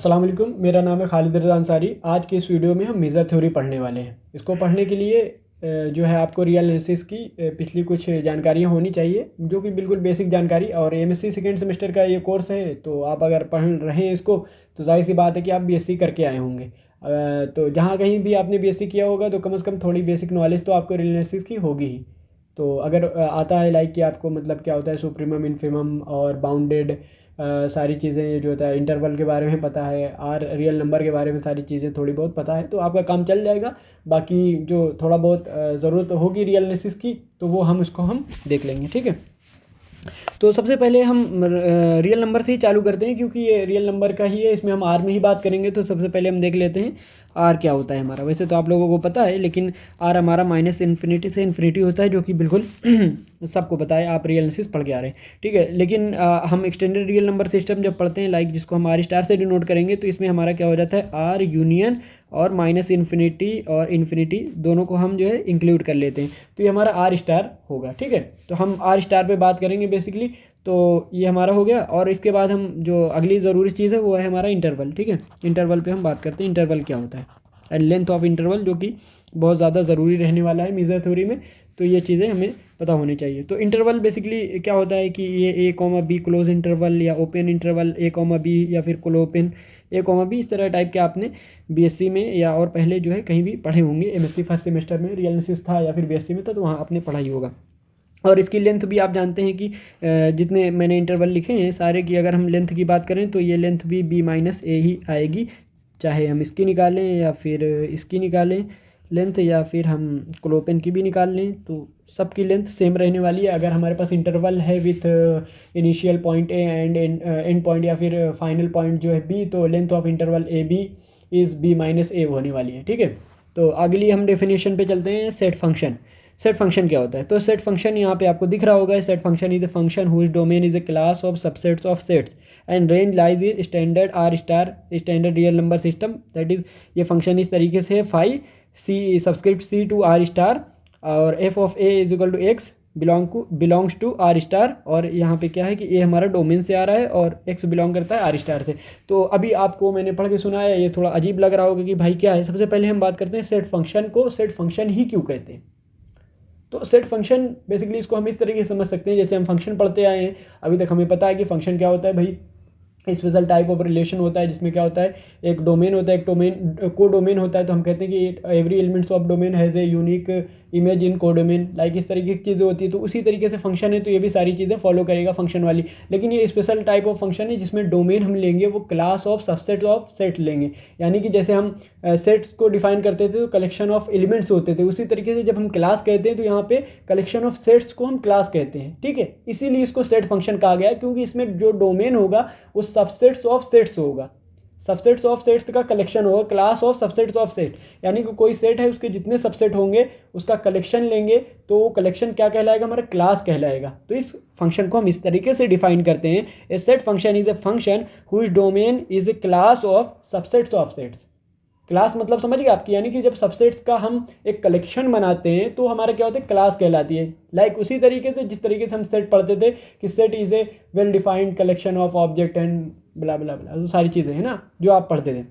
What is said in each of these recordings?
अस्सलाम वालेकुम, मेरा नाम है खालिद रज़ा अंसारी। आज के इस वीडियो में हम मेजर थ्योरी पढ़ने वाले हैं। इसको पढ़ने के लिए जो है आपको रियल एनालिसिस की पिछली कुछ जानकारियाँ होनी चाहिए, जो कि बिल्कुल बेसिक जानकारी। और एमएससी सेकेंड सेमेस्टर का ये कोर्स है, तो आप अगर पढ़ रहे हैं इसको तो जाहिर सी बात है कि आप बीएससी करके आए होंगे। तो जहाँ कहीं भी आपने बीएससी किया होगा तो कम से कम थोड़ी बेसिक नॉलेज तो आपको रियल एनालिसिस की होगी ही। तो अगर आता है लाइक कि आपको मतलब क्या होता है सुप्रीमम, इन्फिमम और बाउंडेड, सारी चीज़ें जो होता है इंटरवल के बारे में पता है, आर रियल नंबर के बारे में सारी चीज़ें थोड़ी बहुत पता है, तो आपका काम चल जाएगा। बाकी जो थोड़ा बहुत ज़रूरत होगी रियल एनालिसिस की तो वो हम देख लेंगे, ठीक है। तो सबसे पहले हम रियल नंबर से ही चालू करते हैं, क्योंकि ये रियल नंबर का ही है, इसमें हम आर में ही बात करेंगे। तो सबसे पहले हम देख लेते हैं आर क्या होता है हमारा। वैसे तो आप लोगों को पता है, लेकिन आर हमारा माइनस इन्फिनिटी से इन्फिनिटी होता है, जो कि बिल्कुल सबको पता है, आप रियल एनालिसिस पढ़ के आ रहे हैं, ठीक है। लेकिन हम एक्सटेंडेड रियल नंबर सिस्टम जब पढ़ते हैं, लाइक जिसको हम आर स्टार से डिनोट करेंगे, तो इसमें हमारा क्या हो जाता है, आर यूनियन और माइनस इन्फिनिटी और इन्फिनिटी दोनों को हम जो है इंक्लूड कर लेते हैं, तो ये हमारा आर स्टार होगा, ठीक है। तो हम आर स्टार पे बात करेंगे बेसिकली। तो ये हमारा हो गया, और इसके बाद हम जो अगली ज़रूरी चीज़ है वो है हमारा इंटरवल, ठीक है। इंटरवल पे हम बात करते हैं, इंटरवल क्या होता है एंड लेंथ ऑफ इंटरवल, जो कि बहुत ज़्यादा ज़रूरी रहने वाला है मेजर थ्योरी में। तो ये चीज़ें हमें पता होनी चाहिए। तो इंटरवल बेसिकली क्या होता है कि ये ए कॉमा बी क्लोज इंटरवल या ओपन इंटरवल, ए कॉमा बी या फिर क्लोपन ए कॉमा बी, इस तरह टाइप के आपने बीएससी में या और पहले जो है कहीं भी पढ़े होंगे। एमएससी फर्स्ट सेमेस्टर में रियल एनालिसिस था या फिर बीएससी में था, तो वहाँ आपने पढ़ा ही होगा। और इसकी लेंथ भी आप जानते हैं कि जितने मैंने इंटरवल लिखे हैं सारे की, अगर हम लेंथ की बात करें तो ये लेंथ भी बी माइनस ए ही आएगी, चाहे हम इसकी निकालें या फिर इसकी निकालें लेंथ, या फिर हम क्लोपेन की भी निकाल लें, तो सबकी लेंथ सेम रहने वाली है। अगर हमारे पास इंटरवल है with initial point A and end point या फिर फाइनल पॉइंट जो है बी, तो length of interval A B is B minus A होने वाली है, ठीक है। तो अगली हम डेफिनेशन पे चलते हैं, सेट फंक्शन। सेट फंक्शन क्या होता है? तो सेट फंक्शन यहाँ पे आपको दिख रहा होगा, set function is a function whose domain is a class of subsets of sets and range lies is standard R star standard real number system. That is, ये फंक्शन इस तरीके से है, phi C subscript C to R star और F of A is equal to X belongs to R star. और यहाँ पे क्या है कि ए हमारा डोमेन से आ रहा है और एक्स बिलोंग करता है आर स्टार से। तो अभी आपको मैंने पढ़ के सुनाया, ये थोड़ा अजीब लग रहा होगा कि भाई क्या है। सबसे पहले हम बात करते हैं सेट फंक्शन को, सेट फंक्शन ही क्यों कहते हैं। तो सेट फंक्शन बेसिकली इसको हम इस तरीके से समझ सकते हैं, जैसे हम फंक्शन पढ़ते आए हैं अभी तक, हमें पता है कि फंक्शन क्या होता है भाई। स्पेशल टाइप ऑफ रिलेशन होता है जिसमें क्या होता है, एक डोमेन होता है, एक डोमेन को डोमेन होता है। तो हम कहते हैं कि every elements of domain has a unique image in को डोमेन, लाइक इस तरीके की चीज़ें होती है। तो उसी तरीके से फंक्शन है, तो ये भी सारी चीज़ें फॉलो करेगा फंक्शन वाली। लेकिन ये स्पेशल टाइप ऑफ फंक्शन है जिसमें डोमेन हम लेंगे वो class of subset of set लेंगे। यानी कि जैसे हम सेट्स को डिफाइन करते थे तो कलेक्शन ऑफ एलिमेंट्स होते थे, उसी तरीके से जब हम क्लास कहते हैं तो यहाँ पे कलेक्शन ऑफ सेट्स को हम क्लास कहते हैं, ठीक है। इसीलिए इसको सेट फंक्शन कहा गया, क्योंकि इसमें जो डोमेन होगा वो सबसेट्स ऑफ सेट्स होगा, सबसेट्स ऑफ सेट्स का कलेक्शन होगा, class of subsets of set. यानी कि कोई सेट है, उसके जितने सबसेट होंगे उसका कलेक्शन लेंगे, तो वो कलेक्शन क्या कहलाएगा, हमारा क्लास कहलाएगा। तो इस फंक्शन को हम इस तरीके से डिफाइन करते हैं, a set function is a function whose domain is a class of subsets of sets. Class मतलब समझ गए आपकी, यानी कि जब सबसेट्स का हम एक कलेक्शन बनाते हैं तो हमारा क्या होता है, क्लास कहलाती है। लाइक उसी तरीके से जिस तरीके से हम सेट पढ़ते थे कि set is a well defined collection of object and blah blah blah, तो सारी चीज़ें हैं ना जो आप पढ़ते थे,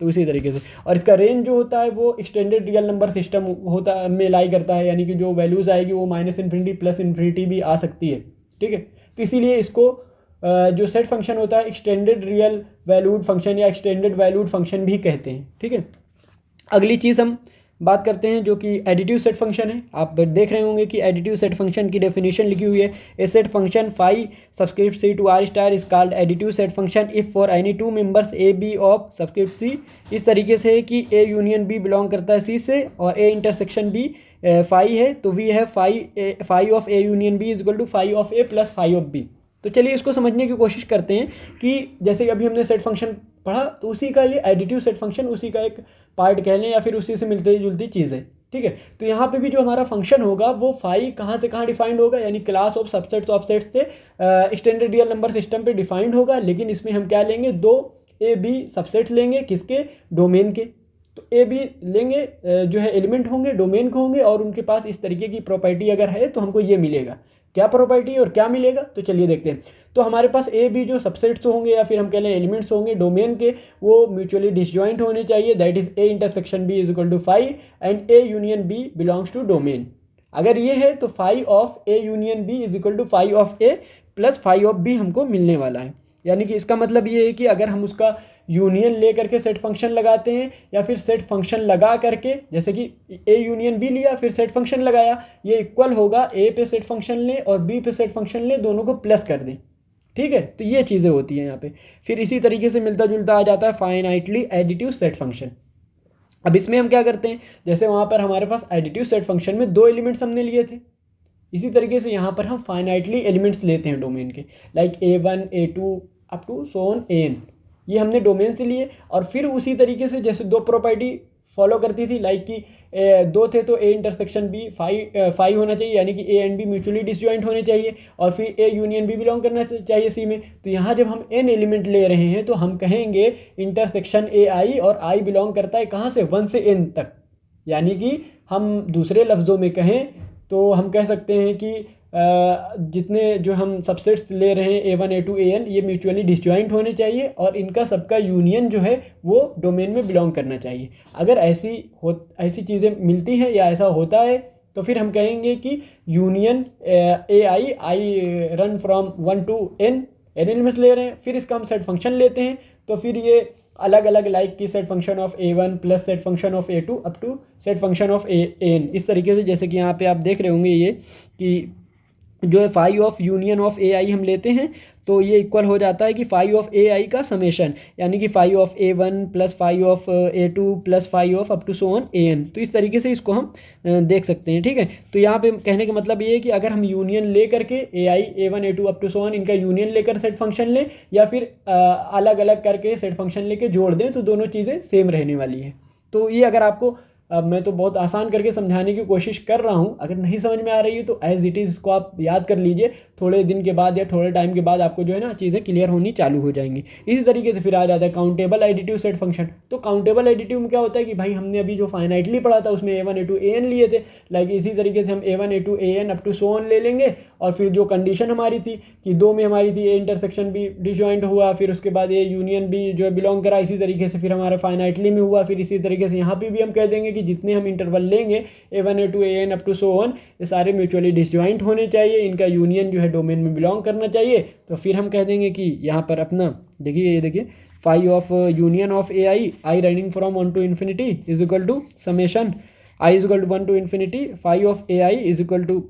तो उसी तरीके से। और इसका रेंज जो होता है वो एक्सटेंडेड रियल नंबर सिस्टम होता में लाई करता है, यानी कि जो वैल्यूज़ आएगी वो माइनस इन्फिनिटी प्लस इन्फिनिटी भी आ सकती है, ठीक है। तो इसीलिए इसको जो सेट फंक्शन होता है एक्सटेंडेड रियल वैल्यूड फंक्शन या एक्सटेंडेड वैल्यूड फंक्शन भी कहते हैं, ठीक है। अगली चीज़ हम बात करते हैं जो कि एडिटिव सेट फंक्शन है। आप देख रहे होंगे कि एडिटिव सेट फंक्शन की डेफिनेशन लिखी हुई है, a set function phi subscript C to R star is called additive set function if for any two members A B of subscript C. इस तरीके से है कि ए यूनियन बी बिलोंग करता है सी से और ए इंटरसेक्शन बी फाई है, तो we have phi of A union B is equal to phi of A plus phi of B. तो चलिए इसको समझने की कोशिश करते हैं कि जैसे कि अभी हमने सेट फंक्शन पढ़ा, तो उसी का ये एडिटिव सेट फंक्शन उसी का एक पार्ट कह लें या फिर उसी से मिलती जुलती चीज़ है, ठीक है। तो यहाँ पे भी जो हमारा फंक्शन होगा वो फाई कहाँ से कहाँ डिफाइंड होगा, यानी class of subsets of sets से एक्सटेंडेड रियल नंबर सिस्टम पे डिफाइंड होगा। लेकिन इसमें हम क्या लेंगे, दो ए बी सबसेट्स लेंगे, किसके, डोमेन के। तो ए बी लेंगे, जो है एलिमेंट होंगे, डोमेन के होंगे, और उनके पास इस तरीके की प्रॉपर्टी अगर है तो हमको ये मिलेगा। क्या प्रॉपर्टी और क्या मिलेगा, तो चलिए देखते हैं। तो हमारे पास ए बी जो सबसेट्स होंगे या फिर हम कह लें एलिमेंट्स होंगे डोमेन के, वो म्यूचुअली डिसजॉइंट होने चाहिए। That is A intersection B is equal to phi and A union B belongs to domain. अगर ये है तो phi of A union B is equal to phi of A plus phi of B हमको मिलने वाला है। यानी कि इसका मतलब ये है कि अगर हम उसका यूनियन ले करके सेट फंक्शन लगाते हैं या फिर सेट फंक्शन लगा करके, जैसे कि ए यूनियन बी लिया फिर सेट फंक्शन लगाया, ये इक्वल होगा ए पे सेट फंक्शन लें और बी पे सेट फंक्शन लें, दोनों को प्लस कर दें। ठीक है, तो ये चीज़ें होती हैं यहाँ पे। फिर इसी तरीके से मिलता जुलता आ जाता है फाइनाइटली एडिटिव सेट फंक्शन। अब इसमें हम क्या करते हैं, जैसे वहाँ पर हमारे पास एडिटिव सेट फंक्शन में 2 एलिमेंट्स हमने लिए थे, इसी तरीके से यहाँ पर हम फाइनाइटली एलिमेंट्स लेते हैं डोमेन के, like A1 A2 up to so on AN। ये हमने डोमेन से लिए और फिर उसी तरीके से जैसे 2 प्रॉपर्टी फॉलो करती थी, लाइक कि 2 थे तो A इंटरसेक्शन B फाई होना चाहिए, यानी कि A and B mutually disjoint होने चाहिए, और फिर A यूनियन B बिलोंग करना चाहिए C में। तो यहाँ जब हम N एलिमेंट ले रहे हैं तो हम कहेंगे इंटरसेक्शन AI, और I बिलोंग करता है कहाँ से, 1 से N तक। यानी कि हम दूसरे लफ्ज़ों में कहें तो हम कह सकते हैं कि जितने जो हम सबसेट्स ले रहे हैं A1 A2 AN, ये म्यूचुअली डिसजॉइंट होने चाहिए और इनका सबका यूनियन जो है वो डोमेन में बिलोंग करना चाहिए। अगर ऐसी चीज़ें मिलती हैं या ऐसा होता है तो फिर हम कहेंगे कि union i run from 1 to N elements ले रहे हैं, फिर इसका हम सेट फंक्शन लेते हैं, तो फिर ये अलग अलग लाइक की set function of A1 plus set function of A2 up to set function of AN। इस तरीके से जैसे कि यहाँ पे आप देख रहे होंगे ये कि जो है phi of union of AI हम लेते हैं तो ये इक्वल हो जाता है कि फाई ऑफ AI का समेशन, यानी कि phi of A1 plus phi of A2 plus phi of up to so on AN। तो इस तरीके से इसको हम देख सकते हैं। ठीक है, तो यहाँ पे कहने का मतलब ये है कि अगर हम यूनियन ले करके AI A1 A2 up to so on इनका यूनियन लेकर सेट फंक्शन लें या फिर अलग अलग करके सेट फंक्शन लेके जोड़ दें तो दोनों चीज़ें सेम रहने वाली है। तो ये अगर आपको अब मैं तो बहुत आसान करके समझाने की कोशिश कर रहा हूँ, अगर नहीं समझ में आ रही है तो एज इट इज़ इसको आप याद कर लीजिए, थोड़े दिन के बाद या थोड़े टाइम के बाद आपको जो है ना चीज़ें क्लियर होनी चालू हो जाएंगी। इसी तरीके से फिर आ जाता है काउंटेबल एडिटिव सेट फंक्शन। तो काउंटेबल एडिटिव में क्या होता है कि भाई हमने अभी जो फाइनाइटली पढ़ा था उसमें A1 A2 AN लिए थे, लाइक इसी तरीके से हम A1 A2 AN up to so on ले लेंगे, और फिर जो कंडीशन हमारी थी कि 2 में हमारी थी A इंटरसेक्शन B डिसजॉइंट हुआ, फिर उसके बाद A यूनियन B जो है बिलोंग करा, इसी तरीके से फिर हमारा फाइनाइटली में हुआ। फिर इसी तरीके से यहाँ पे भी हम कह देंगे कि जितने हम इंटरवल लेंगे A1 A2 AN up to so on, ये सारे म्यूचुअली डिसजॉइंट होने चाहिए, इनका यूनियन जो है डोमेन में बिलोंग करना चाहिए। तो फिर हम कह देंगे कि यहाँ पर अपना देखिए, ये देखिए phi of union of I running from 1 to infinity is equal to summation I is equal to 1 to infinity phi of AI is equal to,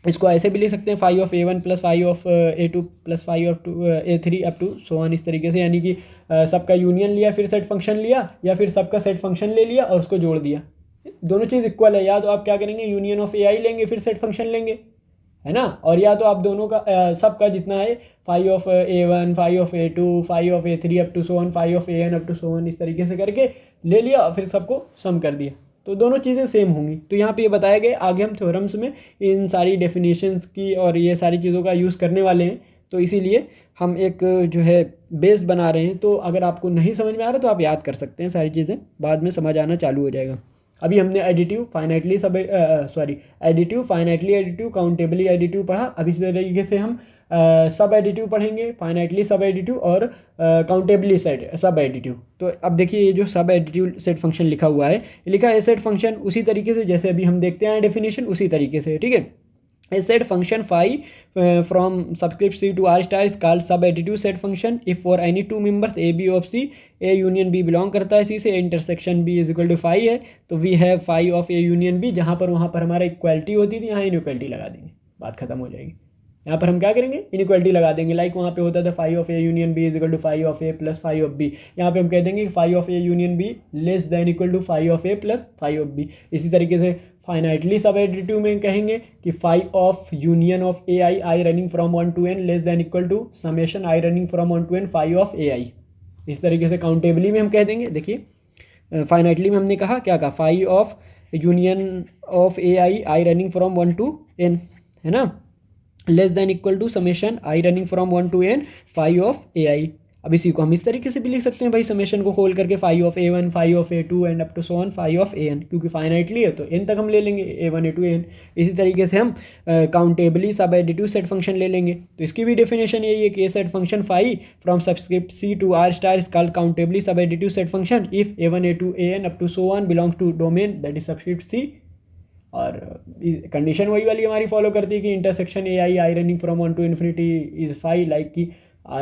इसको ऐसे भी लिख सकते हैं phi of A1 plus phi of A2 plus phi of A3 up to so on, इस तरीके से। यानी कि सबका यूनियन लिया फिर सेट फंक्शन लिया, या फिर सबका सेट फंक्शन ले लिया और उसको जोड़ दिया, दोनों चीज़ इक्वल है। या तो आप क्या करेंगे, यूनियन ऑफ AI लेंगे फिर सेट फंक्शन लेंगे, है ना, और या तो आप दोनों का सबका जितना है phi of A1 phi of A2 phi of A3 up to so on phi of AN up to so on, इस तरीके से करके ले लिया और फिर सबको सम कर दिया, तो दोनों चीज़ें सेम होंगी। तो यहाँ पे ये बताया गया, आगे हम थ्योरम्स में इन सारी डेफिनेशंस की और ये सारी चीज़ों का यूज़ करने वाले हैं, तो इसीलिए हम एक जो है बेस बना रहे हैं। तो अगर आपको नहीं समझ में आ रहा तो आप याद कर सकते हैं सारी चीज़ें, बाद में समझ आना चालू हो जाएगा। अभी हमने additive finitely additive finitely additive countably additive पढ़ा। अब इसी तरीके से हम सब एडिटिव पढ़ेंगे, फाइनाइटली सब एडिटिव और काउंटेबली सब एडिटिव। तो अब देखिए ये जो सब एडिटिव सेट फंक्शन लिखा हुआ है, लिखा है सेट फंक्शन उसी तरीके से जैसे अभी हम देखते हैं डेफिनेशन, उसी तरीके से। ठीक है, a set function phi from subscript C to R star is called subadditive set function if for any two members A B of C, A union B belong करता है C से, intersection B is equal to phi है, तो we have phi of A union B। जहाँ पर वहाँ पर हमारा इक्वालिटी होती थी, यहाँ इनइक्वालिटी लगा देंगे, बात खत्म हो जाएगी। यहाँ पर हम क्या करेंगे, इनइक्वालिटी लगा देंगे, लाइक वहाँ पे होता था phi of A union B is equal to phi of A plus phi of B। यहाँ पे हम कह देंगे phi of A union B less than equal to phi of A plus phi of B। इसी तरीके से finitely सब additive में कहेंगे कि phi of union of AI i running from 1 to N less than equal to summation i running from 1 to N phi of AI। इस तरीके से काउंटेबली में हम कह देंगे, देखिए फाइनाइटली में हमने कहा क्या कहा, phi of union of AI i running from 1 to N, है ना, less than equal to summation i running from 1 to N phi of AI। अब इसी को हम इस तरीके से भी लिख सकते हैं भाई, समेशन को खोल करके phi of A1 phi of A2 and up to so on phi of AN, क्योंकि फाइनाइटली है तो n तक हम ले लेंगे A1 A2 AN। इसी तरीके से हम countably sub additive set function ले लेंगे। तो इसकी भी डेफिनेशन यही है कि a set function phi from subscript C to R star is called countably sub additive set function if A1 A2 AN up to so on belongs to domain that is subscript C। और condition वही वाली हमारी follow करती है कि intersection I running from 1 to infinity is phi, like कि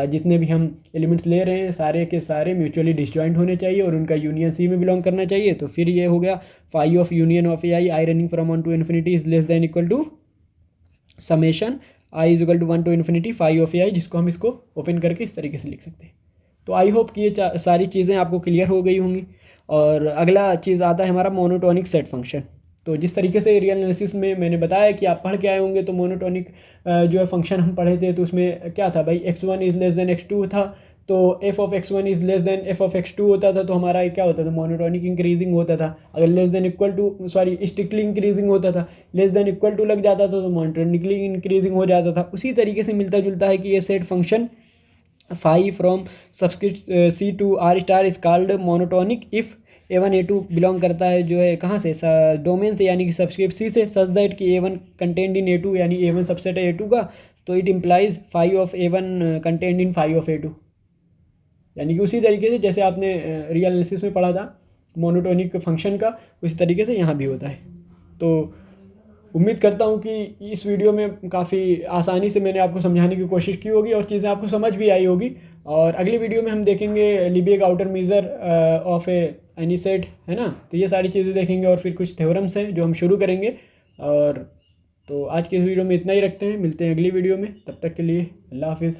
जितने भी हम एलिमेंट्स ले रहे हैं सारे के सारे म्यूचुअली डिसजॉइंट होने चाहिए और उनका यूनियन C में बिलोंग करना चाहिए। तो फिर ये हो गया phi of union of I running from 1 to infinity is less than equal to summation I is equal to 1 to infinity phi of I, जिसको हम इसको ओपन करके इस तरीके से लिख सकते हैं। तो आई होप कि ये सारी चीज़ें आपको क्लियर हो गई होंगी। और अगला चीज़ आता है हमारा मोनोटोनिक सेट फंक्शन। तो जिस तरीके से रियल एनालिसिस में मैंने बताया कि आप पढ़ के आए होंगे, तो मोनोटोनिक जो है फंक्शन हम पढ़े थे, तो उसमें क्या था भाई, x1 is less than x2 था, तो f of x1 is less than f of x2 होता था। तो हमारा क्या होता था, मोनोटोनिक इंक्रीजिंग होता था। अगर less than equal to strictly increasing होता था, लेस देन इक्वल टू लग जाता था तो मोनोटोनिकली इंक्रीजिंग हो जाता था। उसी तरीके से मिलता जुलता है कि ये set function phi from subscript C to R star is called monotonic if A1 A2 belong करता है जो है कहाँ से, डोमेन से, यानी कि सबस्क्रिप्ट C से, सच दैट कि A1 कंटेंड इन A2, यानी A1 सबसेट है A2 का, तो it implies phi of A1 contained in phi of A2। यानी कि उसी तरीके से जैसे आपने रियल एनालिसिस में पढ़ा था मोनोटोनिक फंक्शन का, उसी तरीके से यहाँ भी होता है। तो उम्मीद करता हूँ कि इस वीडियो में काफ़ी आसानी से मैंने आपको समझाने की कोशिश की होगी और चीज़ें आपको समझ भी आई होगी। और अगली वीडियो में हम देखेंगे Lebesgue outer measure of any set, है ना। तो ये सारी चीज़ें देखेंगे और फिर कुछ थ्योरम्स हैं जो हम शुरू करेंगे। और तो आज के इस वीडियो में इतना ही रखते हैं, मिलते हैं अगली वीडियो में, तब तक के लिए अल्लाह हाफिज़।